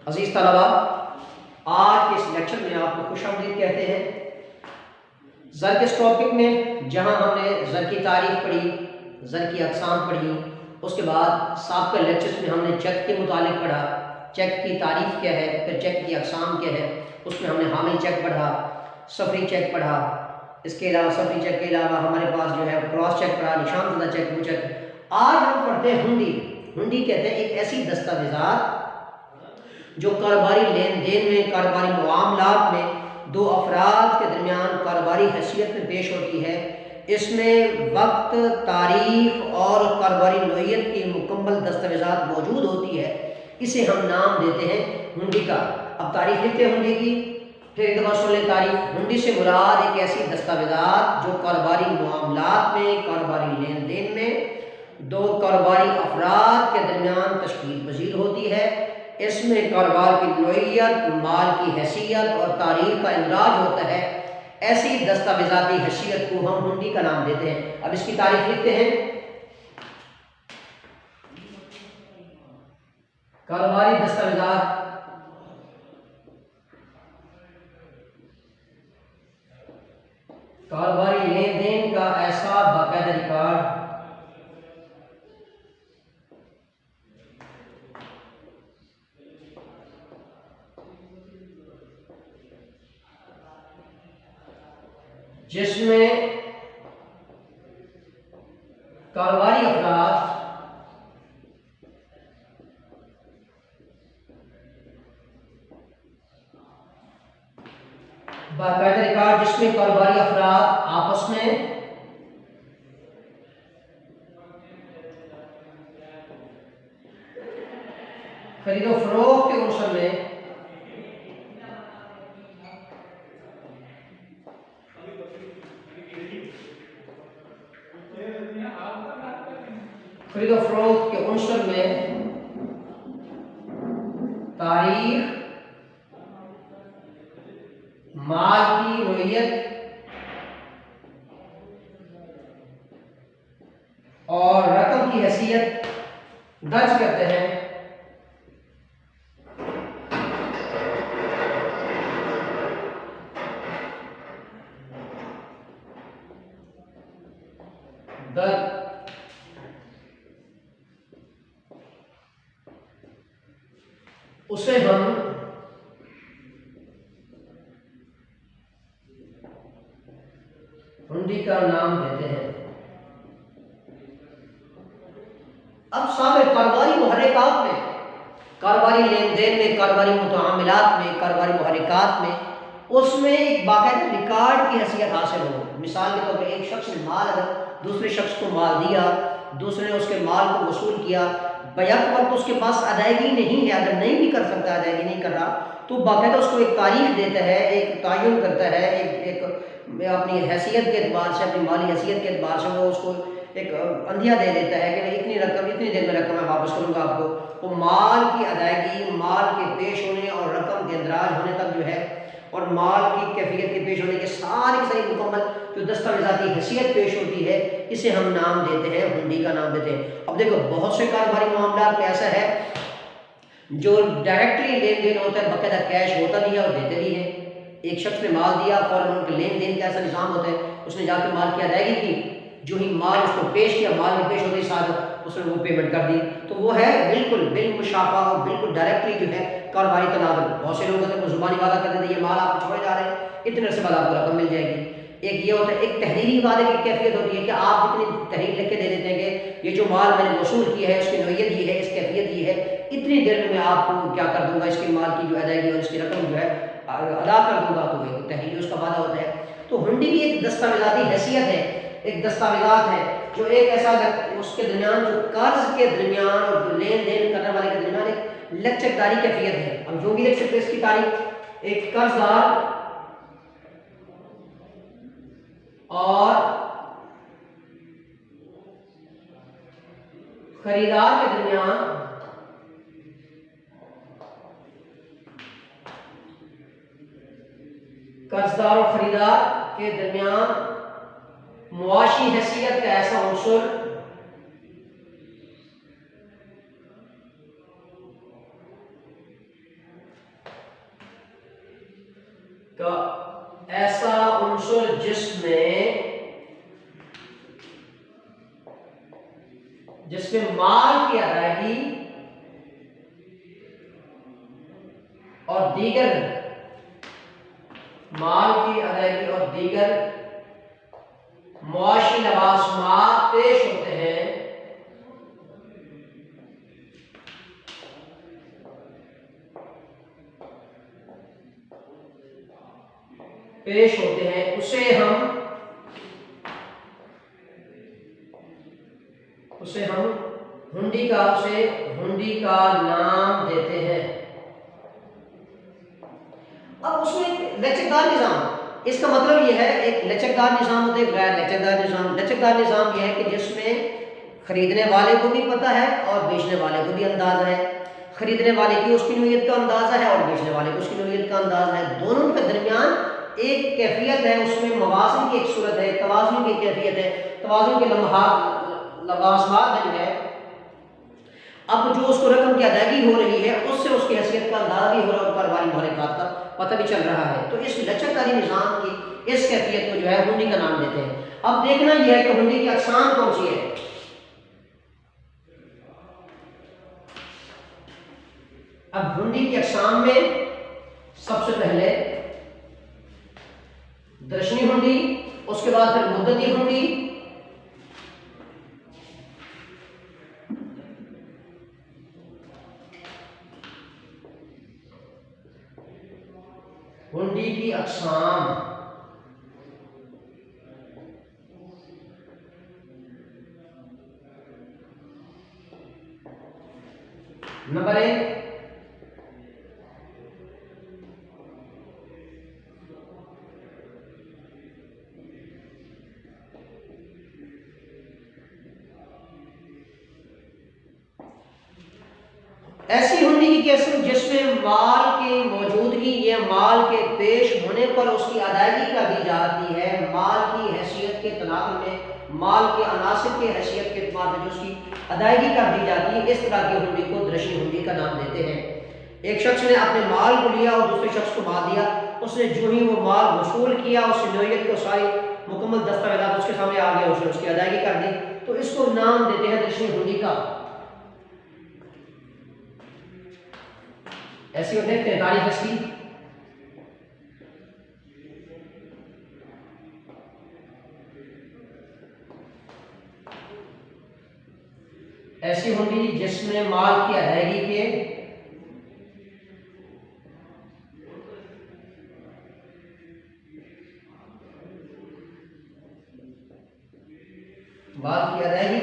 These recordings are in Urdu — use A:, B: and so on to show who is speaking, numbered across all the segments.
A: عزیز طلبا، آج کے اس لیکچر میں آپ کو خوش آمدید کہتے ہیں۔ زر کے اس ٹاپک میں جہاں ہم نے زر کی تعریف پڑھی، زر کی اقسام پڑھی، اس کے بعد سابقہ لیکچرز میں ہم نے چیک کے متعلق پڑھا، چیک کی تعریف کیا ہے، پھر چیک کی اقسام کیا ہے، اس میں ہم نے حامل چیک پڑھا، صفری چیک پڑھا، اس کے علاوہ صفری چیک کے علاوہ ہمارے پاس جو ہے کراس چیک پڑھا، نشان زدہ چیک، وہ چیک۔ آج ہم پڑھتے ہیں ہنڈی۔ ہنڈی کہتے ہیں ایک ایسی دستاویزات جو کاروباری لین دین میں، کاروباری معاملات میں دو افراد کے درمیان کاروباری حیثیت میں پیش ہوتی ہے۔ اس میں وقت، تاریخ اور کاروباری نوعیت کی مکمل دستاویزات موجود ہوتی ہے۔ اسے ہم نام دیتے ہیں ہنڈی کا۔ اب تعریف لکھتے ہیں ہنڈی کی، پھر ایک دفعہ سن لیں تعریف۔ ہنڈی سے مراد ایک ایسی دستاویزات جو کاروباری معاملات میں، کاروباری لین دین میں دو کاروباری افراد کے درمیان تشکیل پذیر ہوتی ہے۔ اس میں کاروبار کی نوعیت، مال کی حیثیت اور تاریخ کا اندراج ہوتا ہے۔ ایسی دستاویزاتی حیثیت کو ہم ہنڈی کا نام دیتے ہیں۔ اب اس کی تعریف لکھتے ہیں۔ کاروباری دستاویزات کاروباری لین دین کا ایسا باقاعدہ ریکارڈ جس میں کاروباری افراد باقاعدہ ریکارڈ جس میں کاروباری افراد آپس میں خرید و فروخت کے عنصر میں خرید و فروخت کے عنصر میں تاریخ، مال کی نوعیت اور رقم کی حیثیت درج کرتے ہیں۔ اسے ہم ہنڈی کا نام دیتے ہیں۔ اب سارے کاروباری محرکات میں، کاروباری لین دین میں، کاروباری متعاملات میں، کاروباری محرکات میں اس میں ایک باقاعدہ ریکارڈ کی حیثیت حاصل ہو۔ مثال کے طور پہ ایک شخص نے مال اگر دوسرے شخص کو مال دیا، دوسرے نے اس کے مال کو وصول کیا، بیک وقت اس کے پاس ادائیگی نہیں ہے، اگر نہیں بھی کر سکتا، ادائیگی نہیں کر رہا، تو باقاعدہ اس کو ایک تاریخ دیتا ہے، ایک تعین کرتا ہے، ایک اپنی حیثیت کے اعتبار سے، اپنی مالی حیثیت کے اعتبار سے وہ اس کو ایک اندھیا دے دیتا ہے کہ اتنی رقم، اتنی دیر میں رقم میں واپس کروں گا آپ کو۔ وہ مال کی ادائیگی، مال کے پیش ہونے اور رقم کے اندراج ہونے تک جو ہے، اور مال کی کیفیت کے پیش ہونے کے ساری مکمل جو دستاویزاتی حیثیت پیش ہوتی ہے، اسے ہم نام دیتے ہیں، ہنڈی کا نام دیتے ہیں۔ اب دیکھو بہت سے کاروباری معاملات میں ایسا ہے جو ڈائریکٹلی لین دین ہوتا ہے، باقاعدہ کیش ہوتا بھی ہے اور دیتے بھی ہیں۔ ایک شخص نے مال دیا، فوراً ان کے لین دین کا ایسا نظام ہوتا ہے، اس نے جا کے مال کی ادائیگی کی، جو ہی مال اس کو پیش کیا، مال میں پیش ہوتے ہی ساتھ اس نے وہ پیمنٹ کر دی، تو وہ ہے بالکل بالمشافہ اور بالکل ڈائریکٹلی جو ہے کاروباری تناظر۔ بہت سے لوگ ہوتے ہیں وہ زبانی وعدہ کر دیتے ہیں، یہ مال آپ کو چھوڑے جا رہے ہیں، اتنے عرصے بعد آپ کو رقم مل جائے گی۔ ایک یہ ہوتا ہے، ایک تحریری وعدے کی کیفیت ہوتی ہے کہ آپ اتنی تحریر لکھ کے دے دیتے ہیں کہ یہ جو مال میں نے وصول کیا ہے، اس کی نوعیت یہ ہے، اس کیفیت یہ ہے، اتنی دیر میں آپ کو کیا کر دوں گا، اس کی مال کی جو ادائیگی اور اس کی رقم جو ہے ادا کر دوں گا، تو وہ تحریر اس کا وعدہ ہوتا ہے۔ تو ہنڈی بھی ایک دستاویزاتی حیثیت ہے، ایک دستاویزات ہے جو ایک ایسا اس کے درمیان، جو قرض کے درمیان اور لین دین کرنے والے کے درمیان ایک لچکداری کیفیت ہے۔ ہم جو بھی لکھ سکتے ہیں اس کی تعریف، ایک قرض دار اور خریدار کے درمیان قرضدار اور خریدار کے درمیان معاشی حیثیت کا ایسا عنصر کا ایسا عنصر جس میں مال کی ادائیگی اور دیگر معاشی لوازمات پیش ہوتے ہیں، اسے ہم ہنڈی کا نام دیتے ہیں۔ اب اس میں ایک لچکدار نظام، اس کا مطلب یہ ہے ایک لچکدار نظام ہوتا ہے، غیر لچکدار نظام۔ لچکدار نظام یہ ہے کہ جس میں خریدنے والے کو بھی پتہ ہے اور بیچنے والے کو بھی اندازہ ہے، خریدنے والے کی اس کی نوعیت کا اندازہ ہے اور بیچنے والے کو اس کی نوعیت کا اندازہ ہے، دونوں کے درمیان ایک کیفیت ہے، اس میں موازن کی ایک صورت ہے، توازن کی کیفیت ہے، توازن کے لوازمات جو ہے۔ اب جو اس کو رقم کی ادائیگی ہو رہی ہے اس سے اس کی حیثیت کا اندازہ بھی ہو رہا ہے اور کاروباری محرکات کا پتہ بھی چل رہا ہے، تو اس لچکداری نظام کی اس کیفیت کو جو ہے ہنڈی کا نام دیتے ہیں۔ اب دیکھنا یہ ہے کہ ہنڈی کی اقسام کون سی ہے۔ اب ہنڈی کی اقسام میں سب سے پہلے درشنی ہنڈی، اس کے بعد پھر مدتی ہنڈی، ہنڈی کی اقسام۔ نمبر 1 ایسی ہنڈی کی قسم جس میں مال کی موجودگی یا مال کے پیش ہونے پر اس کی ادائیگی کر دی جاتی ہے، مال کی حیثیت کے تناظر میں، مال کے عناصر کی حیثیت کے اعتبار میں جو اس کی ادائیگی کر دی جاتی ہے، اس طرح کی ہنڈی کو درشنی ہنڈی کا نام دیتے ہیں۔ ایک شخص نے اپنے مال کو لیا اور دوسرے شخص کو مال دیا، اس نے جو ہی وہ مال وصول کیا، اس کی نوعیت کو ساری مکمل دستاویزات اس کے سامنے آ گئے، اس نے اس کی ادائیگی کر دی، تو اس کو نام دیتے ہیں درشنی ہنڈی کا۔ ایسی اور دیکھتے ہیں تاریخ اس کی۔ ایسی ہنڈی جس میں مال کی ادائیگی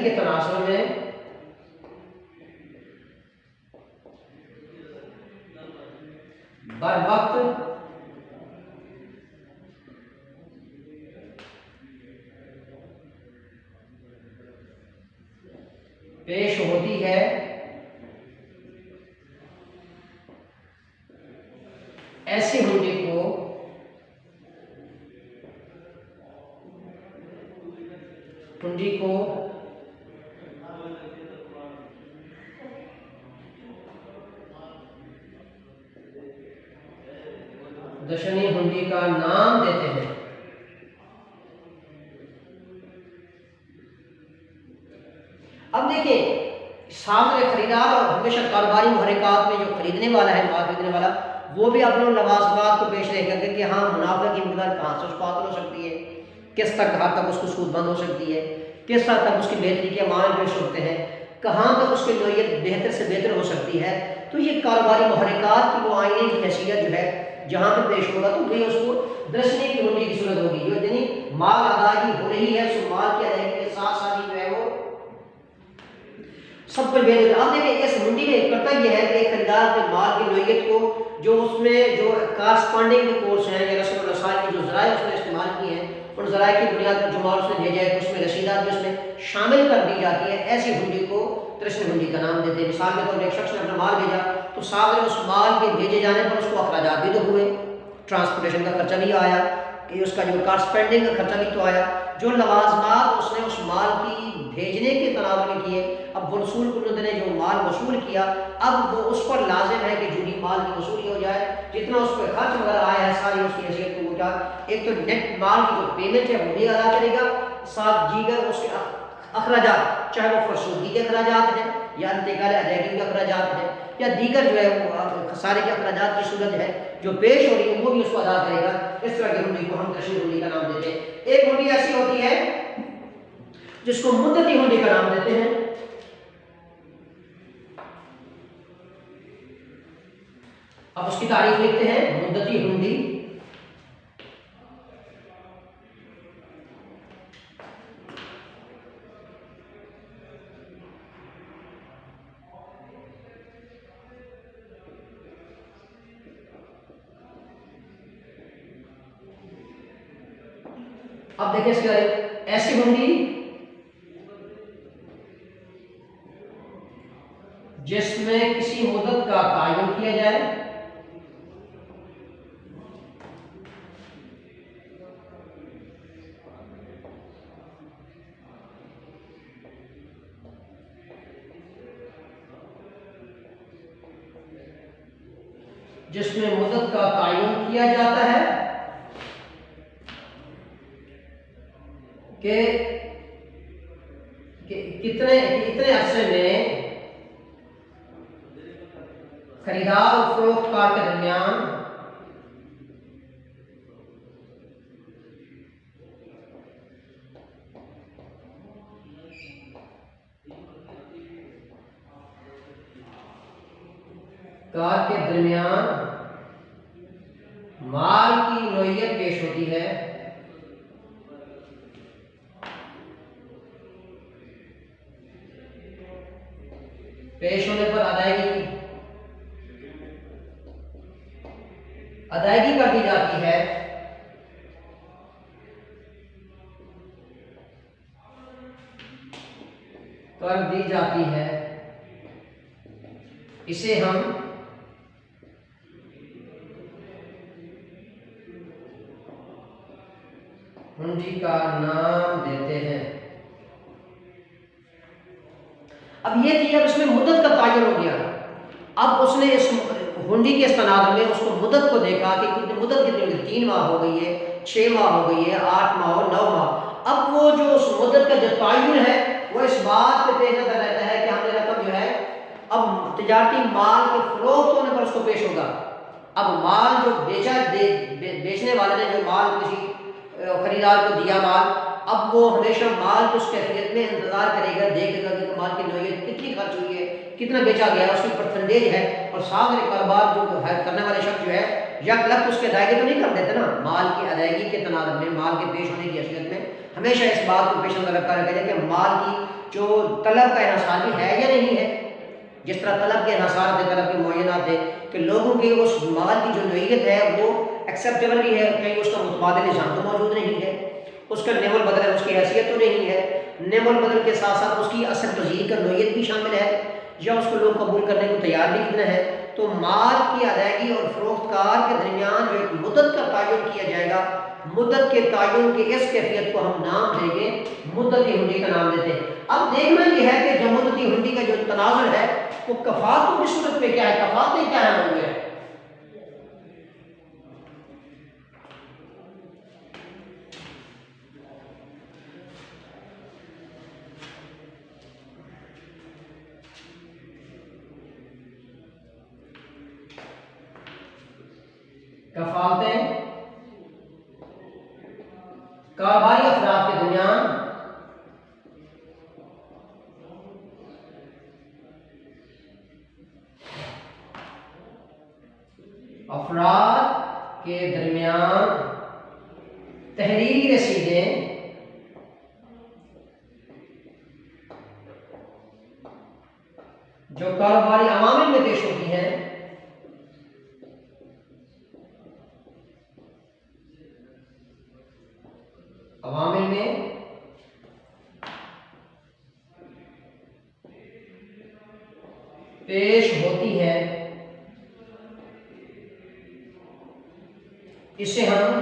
A: کے تناسب میں بر وقت پیش ہوتی ہے، ایسی ہنڈی کو درشنی ہنڈی کا نام دیتے ہیں۔ اب دیکھیں سامنے خریدار اور ہمیشہ کاروباری محرکات میں جو خریدنے والا ہے، مال خریدنے والا، وہ بھی اپنے لوازمات کو پیش رہے گا کہ ہاں منافع کی مقدار کہاں سے اس کو حاصل ہو سکتی ہے، کس حد تک اس کو سود بند ہو سکتی ہے، کس حد تک اس کی بہتری کے عوامل پیش ہوتے ہیں، کہاں تک اس کی نوعیت بہتر سے بہتر ہو سکتی ہے۔ تو یہ کاروباری محرکات کی وہ آئینے کی حیثیت جو ہے جہاں پہ پیش ہوگا تو وہی اس کو درشنی کی ہنڈی کی صورت ہوگی، جو یعنی مال ادائیگی ہو رہی ہے، اس مال کی ادائیگی کے ساتھ ساتھ جو ہے وہ سب کچھ بہتر۔ اب دیکھیں اس ہنڈی میں کرتا یہ ہے کہ ایک خریدار اپنے مال کی نوعیت کو جو اس میں جو کارسپانڈنگ کے کورس ہیں یا رسم الرسائی کے جو ذرائع اس نے استعمال کیے ہیں، ان ذرائع کی بنیاد پر جو مال اس نے بھیجا ہے اس میں رسیدات بھی اس میں شامل کر دی جاتی ہے، ایسی ہنڈی کو درشنی ہنڈی کا نام دیتے ہیں۔ مثال کے طور پر ایک شخص نے اپنا مال بھیجا تو ساتھ میں اس مال کے بھیجے جانے پر اس کو اخراجات بھی تو ہوئے، ٹرانسپورٹیشن کا خرچہ بھی آیا، کہ اس کا جو کارسپینڈنگ کا خرچہ بھی تو آیا، جو لوازمات اس نے اس مال کی بھیجنے کے تناول میں کیے، اب وصول کنند نے جو مال وصول کیا، اب وہ اس پر لازم ہے کہ جو بھی مال کی وصولی ہو جائے، جتنا اس پہ خرچ وغیرہ آیا ہے ساری اس کی حیثیت کو اٹھا، ایک تو نیٹ مال کی جو پیمنٹ ہے وہ بھی ادا کرے گا، ساتھ دیگر اس کے اخراجات، چاہے وہ فرسودگی کے اخراجات ہیں یا انتقال ادائیگی کے اخراجات ہیں یا دیگر جو ہے وہ خسارے کے اخراجات کی صورت ہے جو پیش ہو رہی ہے، وہ بھی اس کو ادا کرے گا۔ اس طرح کی ہنڈی کو ہم تشریح ہنڈی کا نام دیتے ہیں۔ ایک ہنڈی ایسی ہوتی ہے جس کو مدتی ہنڈی کا نام دیتے ہیں۔ اب اس کی تعریف لکھتے ہیں، مدتی ہنڈی اب دیکھیں اس کے ایسی ہنڈی جس میں کسی مدت کا تعین کیا جائے، جس میں مدت کا تعین کیا جاتا ہے کہ اتنے عرصے میں خریدار اور فروخت کار کے درمیان مال کی نوعیت پیش ہوتی ہے، پیش ہونے پر ادائیگی کر دی جاتی ہے، اسے ہم ہنڈی کا نام دیتے ہیں۔ اب یہ کہ اس میں مدت کا تعین ہو گیا، اب اس نے اس ہنڈی کے استناد میں اس کو مدت کو دیکھا کہ مدت کتنی ہوگی، 3 ماہ ہو گئی ہے، 6 ماہ ہو گئی ہے، 8 ماہ ہو، 9 ماہ۔ اب وہ جو اس مدت کا جو تعین ہے وہ اس بات پہ پیش نظر رہتا ہے کہ ہم نے رقم جو ہے اب تجارتی مال کے فروخت ہونے پر اس کو پیش ہوگا۔ اب مال جو بیچنے والے نے جو مال کسی خریدار کو دیا مال، اب وہ ہمیشہ مال کی اس کیفیت میں انتظار کرے گا، دیکھے گا کہ مال کی نوعیت کتنی خرچ ہوئی ہے، کتنا بیچا گیا ہے، اس کی پرسنٹیج ہے، اور سارے کاروبار جو ہے کرنے والے شخص جو ہے یک لفظ اس کے ادائیگی تو نہیں کر دیتے نا، مال کی ادائیگی کے تناظر میں، مال کے پیش ہونے کی حیثیت میں ہمیشہ اس بات کو پیش نظر رکھا رہتا ہے کہ مال کی جو طلب کا انحصار بھی ہے یا نہیں ہے۔ جس طرح طلب کے انحصار تھے، طلب کے معینات تھے کہ لوگوں کی اس مال کی جو نوعیت ہے وہ ایکسیپٹیبل بھی ہے، کہیں اس کا متبادل نظام تو موجود نہیں ہے، اس کا نیم البدل ہے، اس کی حیثیت تو نہیں ہے، نیم البدل کے ساتھ ساتھ اس کی اثر پذیر کا نوعیت بھی شامل ہے، یا اس کو لوگ قبول کرنے کو تیار بھی کتنا ہے۔ تو مال کی ادائیگی اور فروخت کار کے درمیان جو ایک مدت کا تعین کیا جائے گا، مدت کے تعین کی اس کیفیت کو ہم نام دیں گے مدتی ہنڈی کا نام دیتے ہیں۔ اب دیکھنا یہ ہے کہ جو مدتی ہنڈی کا جو تناظر ہے وہ کفاتوں کی صورت میں کیا ہے، کفاتیں کیا ہے ہوں گے۔ کفالتیں کاروباری افراد کے درمیان تحریری رسیدیں جو کاروباری عوامل میں پیش ہوتی ہیں، عوامل میں پیش ہوتی ہے، اسے ہم